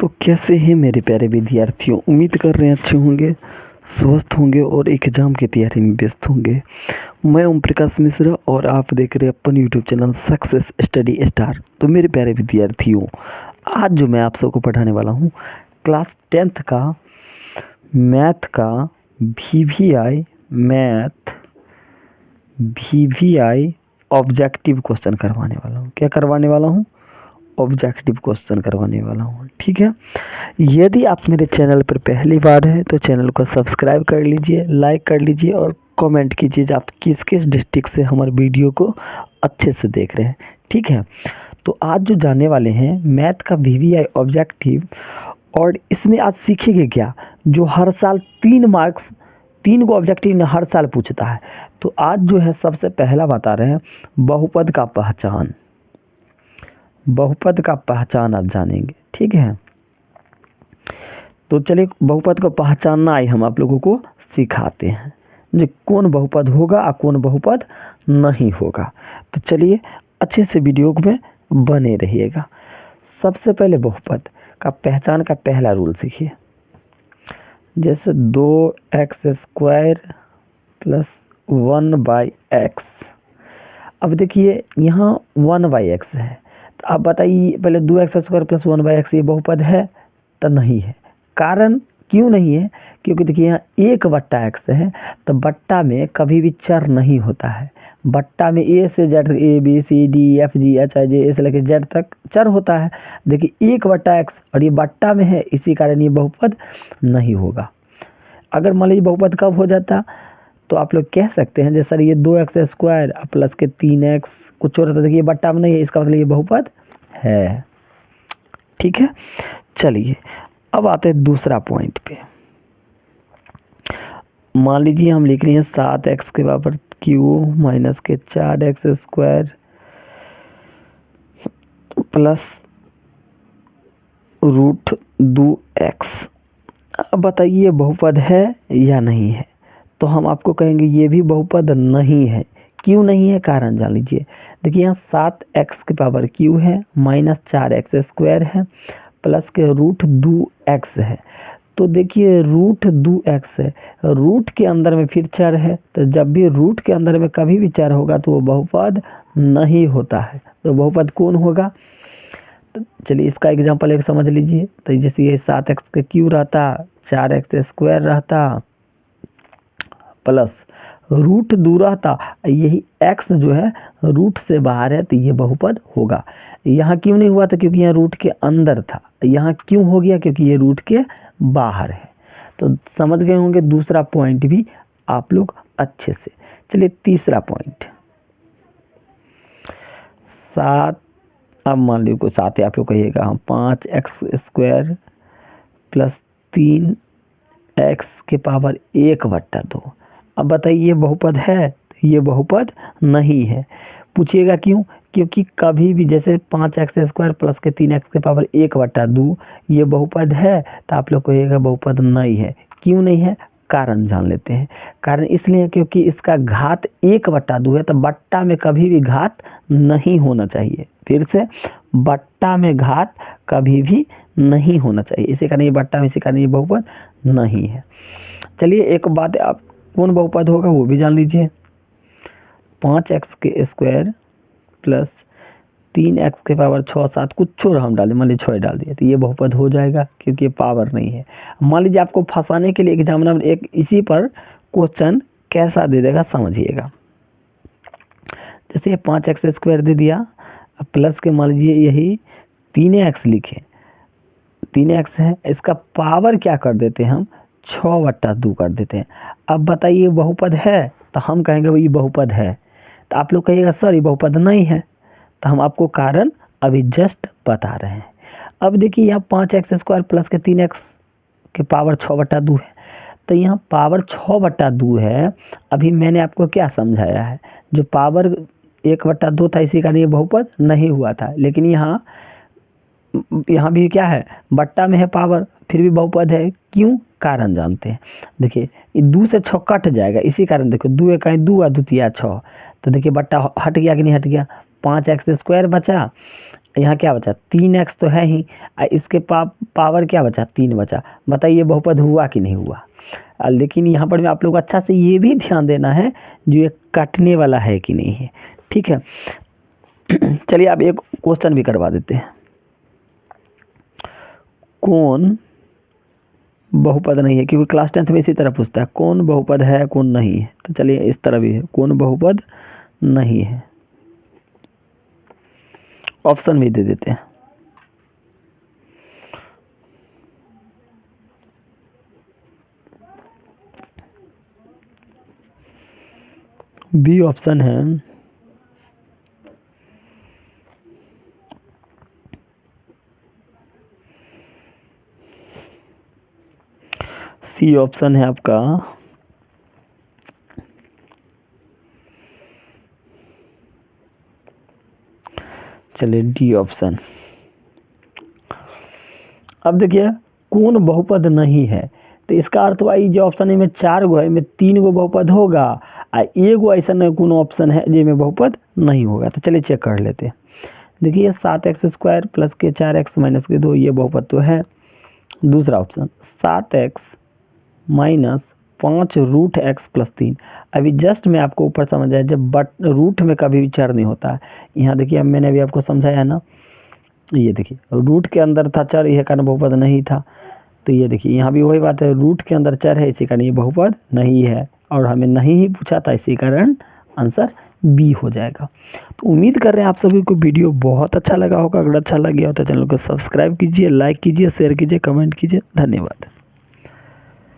तो कैसे हैं मेरे प्यारे विद्यार्थियों। उम्मीद कर रहे हैं अच्छे होंगे, स्वस्थ होंगे और एग्ज़ाम की तैयारी में व्यस्त होंगे। मैं ओम प्रकाश मिश्रा और आप देख रहे हैं अपन YouTube channel success study star. तो मेरे प्यारे विद्यार्थियों, आज जो मैं आप सबको पढ़ाने वाला हूँ क्लास 10th का मैथ का वीवीआई ऑब्जेक्टिव क्वेश्चन करवाने वाला हूँ। क्या करवाने वाला हूँ? ऑब्जेक्टिव क्वेश्चन करवाने वाला हूँ। ठीक है। यदि आप मेरे चैनल पर पहली बार हैं तो चैनल को सब्सक्राइब कर लीजिए, लाइक कर लीजिए और कमेंट कीजिए आप किस किस डिस्ट्रिक्ट से हमारे वीडियो को अच्छे से देख रहे हैं। ठीक है। तो आज जो जाने वाले हैं मैथ का वीवीआई ऑब्जेक्टिव, और इसमें आज सीखेंगे क्या जो हर साल 3 को ऑब्जेक्टिव ने हर साल पूछता है। तो आज जो है सबसे पहला बता रहे हैं बहुपद का पहचान। बहुपद का पहचान आज जानेंगे। ठीक है। तो चलिए बहुपद को पहचानना ही हम आप लोगों को सिखाते हैं, जो कौन बहुपद होगा और कौन बहुपद नहीं होगा। तो चलिए अच्छे से वीडियो में बने रहिएगा। सबसे पहले बहुपद का पहचान का पहला रूल सीखिए। जैसे 2x² प्लस 1/x। अब देखिए यहाँ 1/x है, तो आप बताइए पहले 2x² प्लस 1/x ये बहुपद है? तो नहीं है। कारण क्यों नहीं है? क्योंकि देखिए यहाँ 1/x है, तो बट्टा में कभी भी चर नहीं होता है। बट्टा में ए से जेड, ABCDEFGHIJ से लेकर जेड तक चर होता है। देखिए 1/x और ये बट्टा में है, इसी कारण ये बहुपद नहीं होगा। अगर मान लीजिए बहुपद कब हो जाता, तो आप लोग कह सकते हैं जैसे सर ये 2x² प्लस के 3x कुछ और, तो देखिए बट्टा में नहीं है, इसका मतलब ये बहुपद है। ठीक है। चलिए अब आते हैं दूसरा पॉइंट पे। मान लीजिए हम लिख रहे हैं 7x के बराबर क्यू माइनस के 4x² प्लस √2x। अब बताइए बहुपद है या नहीं है? तो हम आपको कहेंगे ये भी बहुपद नहीं है। क्यों नहीं है? कारण जान लीजिए। देखिए यहाँ 7x के पावर क्यू है, माइनस 4x² है, प्लस के √2x है। तो देखिए √2x है, रूट के अंदर में फिर चर है, तो जब भी रूट के अंदर में कभी भी चर होगा तो वो बहुपद नहीं होता है। तो बहुपद कौन होगा? तो चलिए इसका एग्जांपल एक समझ लीजिए। तो जैसे ये 7x का क्यू रहता, 4x² रहता, प्लस √2 रहता, यही x जो है रूट से बाहर है, तो ये बहुपद होगा। यहाँ क्यों नहीं हुआ था? क्योंकि यहाँ रूट के अंदर था। यहाँ क्यों हो गया? क्योंकि ये रूट के बाहर है। तो समझ गए होंगे दूसरा पॉइंट भी आप लोग अच्छे से। चलिए तीसरा पॉइंट, 7, अब मान लीजिए को 7 है, आप लोग कहिएगा हम 5x² प्लस 3x के पावर 1/2। अब बताइए ये बहुपद है? ये बहुपद नहीं है। पूछिएगा क्यों? क्योंकि कभी भी जैसे 5x² प्लस के 3x के पावर 1/2 ये बहुपद है, तो आप लोग कहिएगा बहुपद नहीं है। क्यों नहीं है? कारण जान लेते हैं। कारण इसलिए क्योंकि इसका घात 1/2 है, तो बट्टा में कभी भी घात नहीं होना चाहिए। फिर से, बट्टा में घात कभी भी नहीं होना चाहिए, इसी कारण ये बट्टा में, इसी कारण ये बहुपद नहीं है। चलिए एक बात, आप कौन बहुपद होगा वो भी जान लीजिए। 5x² प्लस 3x के पावर 6, 7 कुछ और हम डालें, मान लीजिए 6 डाल दिए, तो ये बहुपद हो जाएगा क्योंकि ये पावर नहीं है। मान लीजिए आपको फंसाने के लिए एग्जामिनर एक इसी पर क्वेश्चन कैसा दे देगा समझिएगा। जैसे ये 5x² दे दिया, प्लस के मान लीजिए यही 3x लिखे, 3x है, इसका पावर क्या कर देते हैं हम? 6/2 कर देते हैं। अब बताइए बहुपद है? तो हम कहेंगे वो ये बहुपद है। तो आप लोग कहिएगा सर ये बहुपद नहीं है, तो हम आपको कारण अभी जस्ट बता रहे हैं। अब देखिए यहाँ 5x² प्लस के 3x के पावर 6/2 है, तो यहाँ पावर 6/2 है। अभी मैंने आपको क्या समझाया है? जो पावर 1/2 था, इसी कारण ये बहुपद नहीं हुआ था। लेकिन यहाँ भी क्या है? बट्टा में है पावर, फिर भी बहुपद है। क्यों? कारण जानते हैं। देखिए ये 2 से 6 कट जाएगा, इसी कारण देखो 2 1 2 2 6, तो देखिए बट्टा हट गया कि नहीं हट गया? 5x² बचा यहाँ क्या बचा 3x तो है ही, इसके पावर क्या बचा 3 बचा। बताइए बहुपद हुआ कि नहीं हुआ। लेकिन यहाँ पर भी आप लोग अच्छा से ये भी ध्यान देना है जो ये कटने वाला है कि नहीं है, ठीक है। चलिए अब एक क्वेश्चन भी करवा देते हैं। कौन बहुपद नहीं है, क्योंकि क्लास 10th में इसी तरह पूछता है कौन बहुपद है कौन नहीं है। तो चलिए इस तरह भी है, कौन बहुपद नहीं है। ऑप्शन भी दे देते हैं। बी ऑप्शन है सी ऑप्शन है आपका चलिए डी ऑप्शन। अब देखिए कौन बहुपद नहीं है, तो इसका अर्थ हुआ जो ऑप्शन में 4 गो है में 3 गो बहुपद होगा और एगो ऐसा नहीं कौन ऑप्शन है जिसमें बहुपद नहीं होगा। तो चलिए चेक कर लेते हैं। देखिए 7x² प्लस के 4x माइनस के 2 ये बहुपद तो है। दूसरा option 7x minus 5 root x plus 3। अभी जस्ट मैं आपको ऊपर समझाया जब बट रूट में कभी भी चर नहीं होता है। यहाँ देखिए अब मैंने अभी आपको समझाया ना, ये देखिए रूट के अंदर था चर, यह कारण बहुपद नहीं था। तो ये देखिए यहाँ भी वही बात है, रूट के अंदर चर है इसी कारण ये बहुपद नहीं है, और हमें नहीं ही पूछा था इसी कारण आंसर बी हो जाएगा। तो उम्मीद कर रहे हैं आप सभी को वीडियो बहुत अच्छा लगा होगा। अगर अच्छा लग गया हो तो चैनल को सब्सक्राइब कीजिए, लाइक कीजिए, शेयर कीजिए, कमेंट कीजिए। धन्यवाद।